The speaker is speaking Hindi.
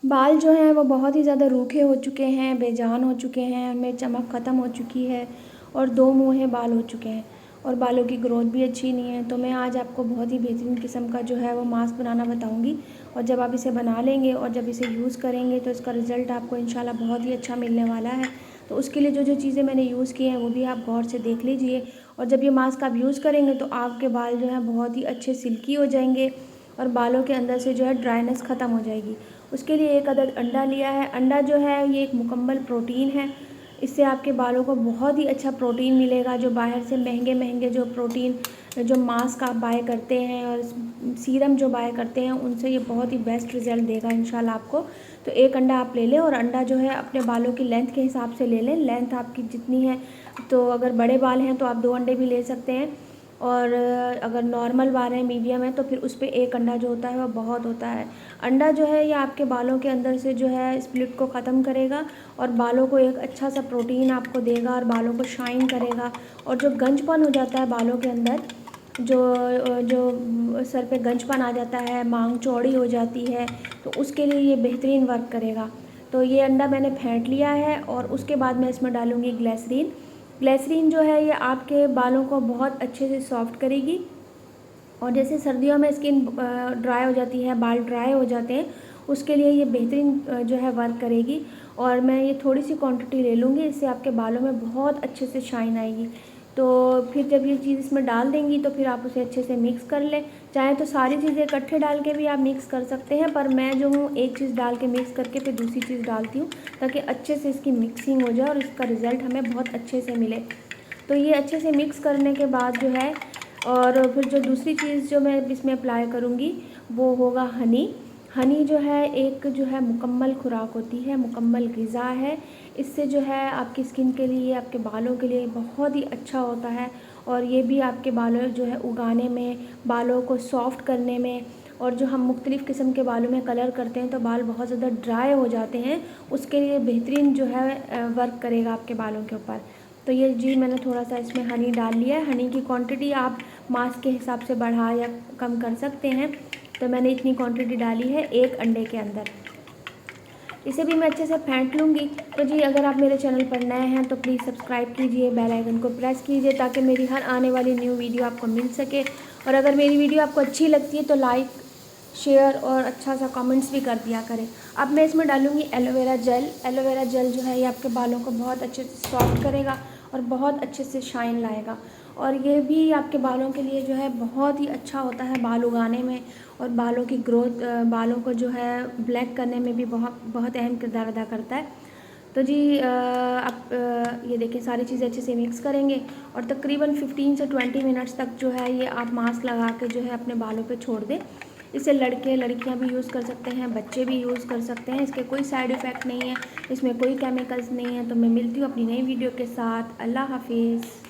बाल जो हैं वो बहुत ही ज़्यादा रूखे हो चुके हैं, बेजान हो चुके हैं, उनमें चमक ख़त्म हो चुकी है और दो मुँहे बाल हो चुके हैं और बालों की ग्रोथ भी अच्छी नहीं है। तो मैं आज आपको बहुत ही बेहतरीन किस्म का जो है वो मास्क बनाना बताऊंगी और जब आप इसे बना लेंगे और जब इसे यूज़ करेंगे तो इसका रिज़ल्ट आपको इंशाल्लाह बहुत ही अच्छा मिलने वाला है। तो उसके लिए जो जो चीज़ें मैंने यूज़ की हैं वो भी आप गौर से देख लीजिए और जब ये मास्क आप यूज़ करेंगे तो आपके बाल जो हैं बहुत ही अच्छे सिल्की हो जाएंगे और बालों के अंदर से जो है ड्राइनेस ख़त्म हो जाएगी। उसके लिए एक अदद अंडा लिया है। अंडा जो है ये एक मुकम्मल प्रोटीन है, इससे आपके बालों को बहुत ही अच्छा प्रोटीन मिलेगा। जो बाहर से महंगे महंगे जो प्रोटीन जो मास्क आप बाय करते हैं और सीरम जो बाय करते हैं उनसे ये बहुत ही बेस्ट रिज़ल्ट देगा इंशाल्लाह आपको। तो एक अंडा आप ले लें और अंडा जो है अपने बालों की लेंथ के हिसाब से ले लें। लेंथ आपकी जितनी है, तो अगर बड़े बाल हैं तो आप 2 अंडे भी ले सकते हैं और अगर नॉर्मल बाल है, मीडियम है, तो फिर उस पे एक अंडा जो होता है वह बहुत होता है। अंडा जो है ये आपके बालों के अंदर से जो है स्प्लिट को ख़त्म करेगा और बालों को एक अच्छा सा प्रोटीन आपको देगा और बालों को शाइन करेगा। और जो गंजपन हो जाता है बालों के अंदर, जो जो सर पे गंजपन आ जाता है, मांग चौड़ी हो जाती है, तो उसके लिए ये बेहतरीन वर्क करेगा। तो ये अंडा मैंने फेंट लिया है और उसके बाद मैं इसमें डालूँगी ग्लिसरीन। ग्लिसरीन जो है ये आपके बालों को बहुत अच्छे से सॉफ्ट करेगी और जैसे सर्दियों में स्किन ड्राई हो जाती है, बाल ड्राई हो जाते हैं, उसके लिए ये बेहतरीन जो है वर्क करेगी। और मैं ये थोड़ी सी क्वांटिटी ले लूँगी, इससे आपके बालों में बहुत अच्छे से शाइन आएगी। तो फिर जब ये चीज़ इसमें डाल देंगी तो फिर आप उसे अच्छे से मिक्स कर लें। चाहे तो सारी चीज़ें इकट्ठे डाल के भी आप मिक्स कर सकते हैं, पर मैं जो हूँ एक चीज़ डाल के मिक्स करके फिर दूसरी चीज़ डालती हूँ ताकि अच्छे से इसकी मिक्सिंग हो जाए और इसका रिज़ल्ट हमें बहुत अच्छे से मिले। तो ये अच्छे से मिक्स करने के बाद जो है, और फिर जो दूसरी चीज़ जो मैं इसमें अप्लाई करूँगी वो होगा हनी। हनी जो है एक जो है मुकम्मल खुराक होती है, मुकम्मल ग़िज़ा है। इससे जो है आपकी स्किन के लिए, आपके बालों के लिए बहुत ही अच्छा होता है और ये भी आपके बालों जो है उगाने में, बालों को सॉफ्ट करने में, और जो हम मुख्तलिफ़ किस्म के बालों में कलर करते हैं तो बाल बहुत ज़्यादा ड्राई हो जाते हैं, उसके लिए बेहतरीन जो है वर्क करेगा आपके बालों के ऊपर। तो ये जी मैंने थोड़ा सा इसमें हनी डाल लिया है। हनी की क्वांटिटी आप मास्क के हिसाब से बढ़ा या कम कर सकते हैं। तो मैंने इतनी क्वांटिटी डाली है एक अंडे के अंदर। इसे भी मैं अच्छे से फेंट लूँगी। तो जी अगर आप मेरे चैनल पर नए हैं तो प्लीज़ सब्सक्राइब कीजिए, बेल आइकन को प्रेस कीजिए ताकि मेरी हर आने वाली न्यू वीडियो आपको मिल सके। और अगर मेरी वीडियो आपको अच्छी लगती है तो लाइक, शेयर और अच्छा सा कमेंट्स भी कर दिया करें। अब मैं इसमें डालूँगी एलोवेरा जेल। एलोवेरा जेल जो है ये आपके बालों को बहुत अच्छे से सॉफ्ट करेगा और बहुत अच्छे से शाइन लाएगा और ये भी आपके बालों के लिए जो है बहुत ही अच्छा होता है बाल उगाने में और बालों की ग्रोथ, बालों को जो है ब्लैक करने में भी बहुत बहुत अहम किरदार अदा करता है। तो जी आप ये देखिए सारी चीज़ें अच्छे से मिक्स करेंगे और तकरीबन 15 से 20 मिनट्स तक जो है ये आप मास्क लगा के जो है अपने बालों पे छोड़ दें। इसे लड़के लड़कियां भी यूज़ कर सकते हैं, बच्चे भी यूज़ कर सकते हैं। इसके कोई साइड इफ़ेक्ट नहीं है, इसमें कोई केमिकल्स नहीं है। तो मैं मिलती हूँ अपनी नई वीडियो के साथ। अल्लाह हाफिज़।